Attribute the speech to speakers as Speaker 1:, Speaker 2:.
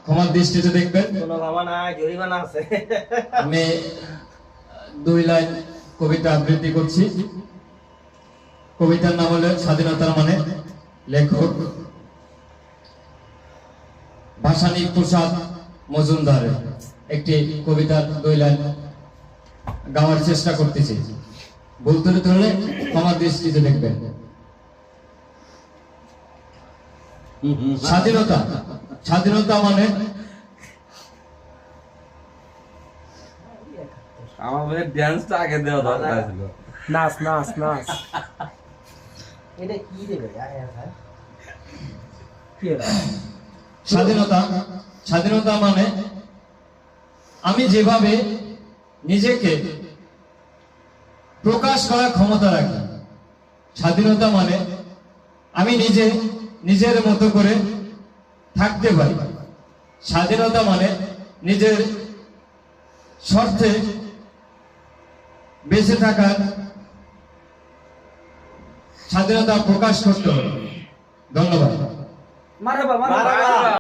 Speaker 1: ক্ষমার দৃষ্টিতে দেখবেন।
Speaker 2: কোনো ক্ষমা নাই, জরিমানা আছে।
Speaker 1: আমি 2 লাইন কবিতা আবৃত্তি করছি। কবিতার নাম হলো স্বাধীনতার মানে। লেখক ভাসানী প্রসাদ মজুমদারের একটি কবিতার 2 লাইন গাওয়ার চেষ্টা করতেছি। ভুল ত্রুটি হলে ক্ষমার দৃষ্টিতে দেখবেন। স্বাধীনতা, স্বাধীনতা মানে
Speaker 3: আমাদের ড্যান্সটা আগে দেওয়া দরকার ছিল।
Speaker 4: নাচ নাচ নাচ।
Speaker 2: এটা কি দেবে?
Speaker 4: কি এটা?
Speaker 1: স্বাধীনতা, স্বাধীনতা মানে আমি যেভাবে নিজেকে প্রকাশ করার ক্ষমতা রাখি। স্বাধীনতা মানে আমি নিজের মতো করে থাকতে পারি। স্বাধীনতা মানে নিজের স্বার্থে বেঁচে থাকার স্বাধীনতা প্রকাশ করতে হবে। ধন্যবাদ।
Speaker 4: মারহাবা মারহাবা।
Speaker 2: মারহাবা।